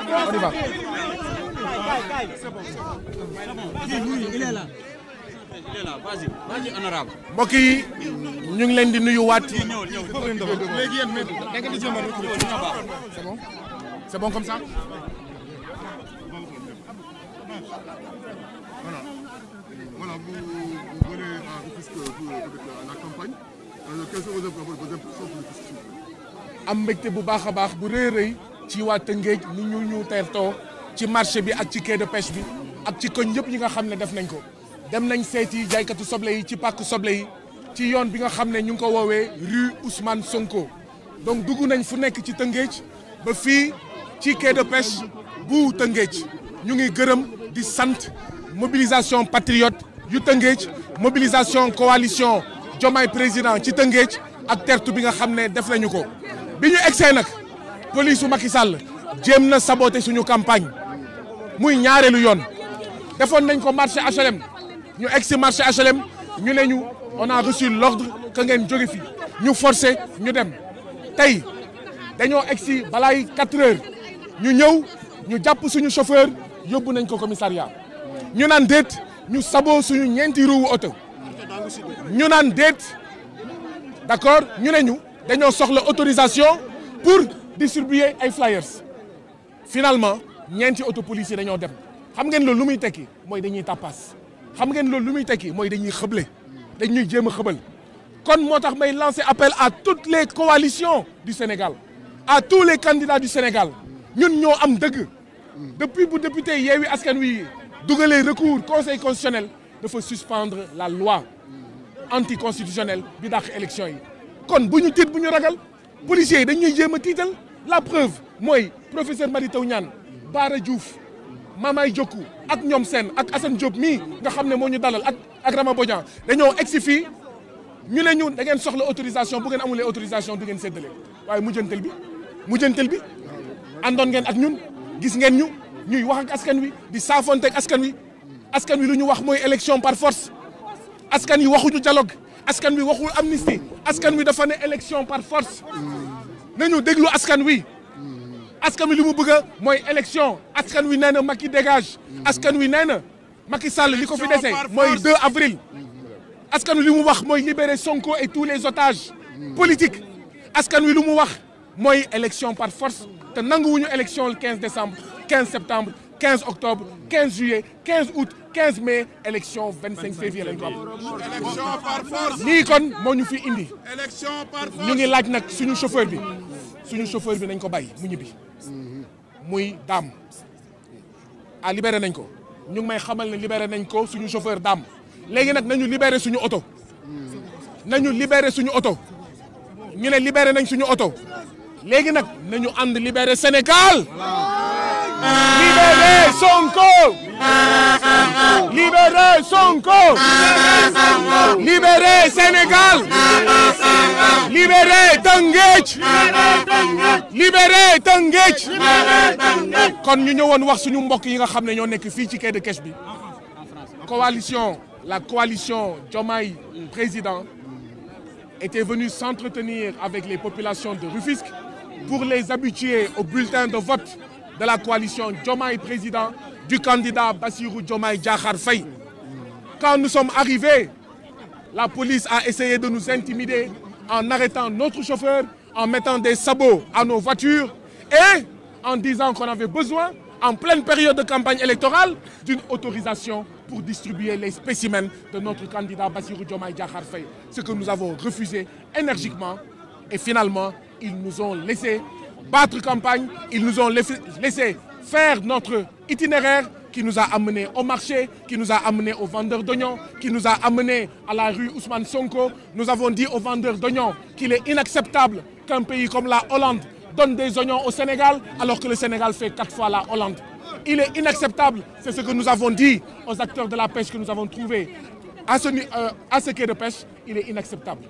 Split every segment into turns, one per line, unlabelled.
On y va. mbokk yi ñu ngi leen di nuyuwaat. c'est bon comme ça.
Voilà, vous venez à Rufisque pour la campagne. Quelles sont vos impressions pour Rufisque?
am mbégte bu baax a baax bu rëy a rëy ci waa Tëngéej ni ñu teertoo ci marché bi ak ci quai de pêche bi ak ci koñ yëpp yi nga xam ne def nañ ko. dem nañ seeti jaaykatu soble yi ci pàkku soble yi ci yoon bi nga xam ne ñu ngi ko woowee rue Ousmane Sonko donc dugg nañ fu nekk ci Tëngéej ba fii ci quai de pêche bu Tëngéej ñu ngi gërëm di sant mobilisation patriote yu Tëngéej mobilisation coalition Diomaye président ci Tëngéej ak tertu bi nga xam ne def nañu ko bi ñu egsee nag police su Macky Sall jéem na saboter suñu campagne muy ñaareelu yoon defoon nañ ko marché HLM ñu egg si marché HLM ñu ne ñu on a reçu l'ordre que ngeen jóge fi ñu forcé ñu dem tey dañoo egg si balaay 4 heures ñu ñëw ñu jàpp suñu chauffeur yóbbu nañ ko commissariat ñu naan déet ñu saboo suñu ñeenti roue oto ñu naan déet d'accord ñu ne ñu dañoo soxla autorisation pour distribuer ay flyers finalement ñeenti auto police yi dañoo dem xam ngeen loolu lu muy tekki mooy dañuy tappaas xam ngeen loolu lu muy tekki mooy dañuy xëble dañuy jéem a xëbal kon moo tax may lancer appel à toutes les coalitions du Sénégal à tous les candidats du Sénégal ñun ñoo am dëgg depuis bu député Yewwi Askan Wi dugalee recours conseil constitutionnel dafa suspendre la loi anticonstitutionnelle bi dàq élection yi kon bu ñu tiit bu ñu ragal policiers yi dañuy jéem a tiital la preuve mooy professeur Mary Teuw Niane Bara Diouf Mamay Diokou ak ñoom seen ak Assane Diop mii nga xam ne moo ñu dalal ak Rama Bodian dañoo egsi fii ñu ne ñu da ngeen soxla autorisation bu ngeen amulee autorisation du ngeen séddale waaye mujjantel bi àndoon ngeen ak ñun gis ngeen ñu ñuy wax ak askan wi di saafonte ak askan wi lu ñu wax mooy élection par force askan wi waxuñu dialogue askan wi waxul amnistie askan wi dafa ne élection par force nañu déglu askan wi li mu bëgg mooy élection askan wi nee na Macky dégage askan wi nee na Macky Sall li ko fi dese mooy 2 avril askan wi li mu wax mooy libérer Sonko et tous les otages politiques askan wi lu mu wax mooy élection par force te nanguwuñu élection le 15 décembre 15 septembre 15 octobre 15 juillet 15 août 15 mai élection 25 février lañ ko am.
Élection par force.
lii kon moo ñu fi indi.
Élection par force.
ñu ngi laaj nag suñu chauffeur bi nañ ko bàyyi mu ñibbi muy Dame libéré nañ ko ñu ngi may xamal ne libéré nañ ko suñu chauffeur Dame léegi nag nañu libéré suñu oto ñu ne libéré nañ suñu oto léegi nag nañu ànd libéré Sénégal. Libérez Sonko! Libérez Sonko! Libérez Sénégal! Libérez Tëngéej! Libérez Tëngéej! kon ñu ñëwoon wax suñu mbokk yi nga xam ne ñoo nekk fii ci quai de pêche bi la coalition Diomaye président était venue s'entretenir avec les populations de Rufisque pour les habituer au bulletin de vote de la coalition Diomaye président du candidat Bassirou Diomaye Diakhar Faye. Quand nous sommes arrivés, la police a essayé de nous intimider en arrêtant notre chauffeur, en mettant des sabots à nos voitures et en disant qu'on avait besoin, en pleine période de campagne électorale, d'une autorisation pour distribuer les spécimens de notre candidat Bassirou Diomaye Diakhar Faye. Ce que nous avons refusé énergiquement et finalement, ils nous ont laissé battre campagne, ils nous ont laissé faire notre itinéraire qui nous a amenés au marché, qui nous a amenés aux vendeurs d'oignons, qui nous a amenés à la rue Ousmane Sonko. Nous avons dit aux vendeurs d'oignons qu'il est inacceptable qu'un pays comme la Hollande donne des oignons au Sénégal alors que le Sénégal fait 4 fois la Hollande. Il est inacceptable, c'est ce que nous avons dit aux acteurs de la pêche que nous avons trouvés à ce quai de pêche. Il est inacceptable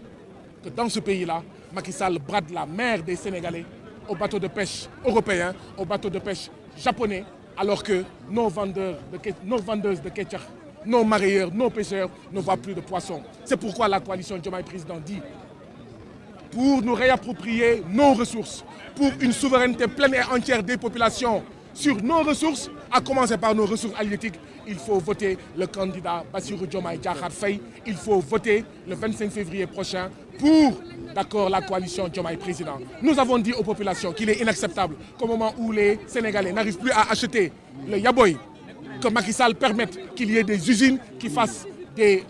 que dans ce pays-là, Macky Sall brade la mer des Sénégalais aux bateaux de pêche européens, aux bateaux de pêche japonais, alors que nos vendeuses de ketchup, nos mareyeurs, nos pêcheurs ne voient plus de poissons. C'est pourquoi la coalition Diomaye Président dit pour nous réapproprier nos ressources, pour une souveraineté pleine et entière des populations sur nos ressources, à commencer par nos ressources halieutiques. Il faut voter le candidat Bassirou Diomaye Diakhar Faye. Il faut voter le 25 février prochain pour, d'accord, la coalition Diomaye Président. Nous avons dit aux populations qu'il est inacceptable qu'au moment où les Sénégalais n'arrivent plus à acheter le yaboy, que Macky Sall permette qu'il y ait des usines qui fassent des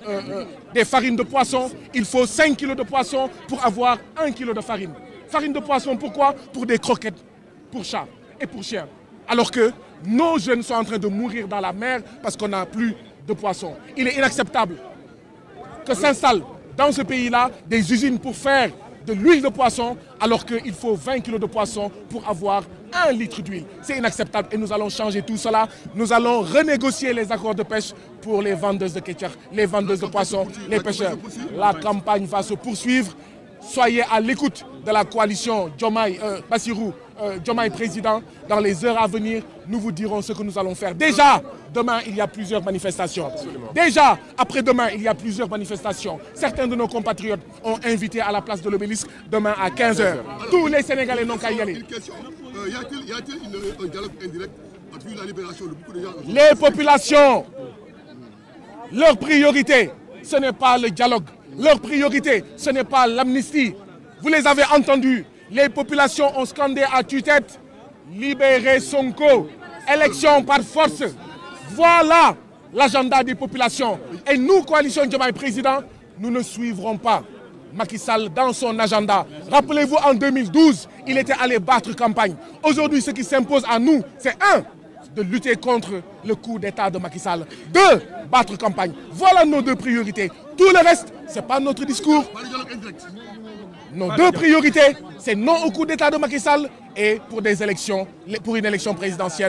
farines de poisson. Il faut 5 kilos de poisson pour avoir 1 kilo de farine. Farine de poisson, pourquoi? Pour des croquettes, pour chats et pour chiens. Alors que nos jeunes sont en train de mourir dans la mer parce qu'on n'a plus de poissons. Il est inacceptable que s'installent dans ce pays-là des usines pour faire de l'huile de poisson alors qu'il faut 20 kilos de poisson pour avoir 1 litre d'huile. C'est inacceptable et nous allons changer tout cela. Nous allons renégocier les accords de pêche pour les vendeuses de ketchup, les vendeuses de poissons, les pêcheurs. La campagne va se poursuivre. Soyez à l'écoute de la coalition Bassirou Diomaye Président. Dans les heures à venir, nous vous dirons ce que nous allons faire. Déjà, demain, il y a plusieurs manifestations. Absolument. Déjà, après-demain, il y a plusieurs manifestations. Certains de nos compatriotes ont invité à la place de l'Obélisque demain à 15h. Tous les Sénégalais n'ont qu'à y aller.
Une question. Y a-t-il un dialogue indirect depuis la libération de beaucoup de gens?
Les populations, leur priorité, ce n'est pas le dialogue. Leur priorité, ce n'est pas l'amnistie. Vous les avez entendus. Les populations ont scandé à tue-tête « Libérez Sonko, élection par force ». Voilà l'agenda des populations. Et nous, coalition Diomaye Président, nous ne suivrons pas Macky Sall dans son agenda. Rappelez-vous, en 2012, il était allé battre campagne. Aujourd'hui, ce qui s'impose à nous, c'est de lutter contre le coup d'État de Macky Sall. 2, battre campagne. Voilà nos 2 priorités. Tout le reste, ce n'est pas notre discours. Nos 2 priorités, c'est non au coup d'État de Macky Sall et pour une élection présidentielle.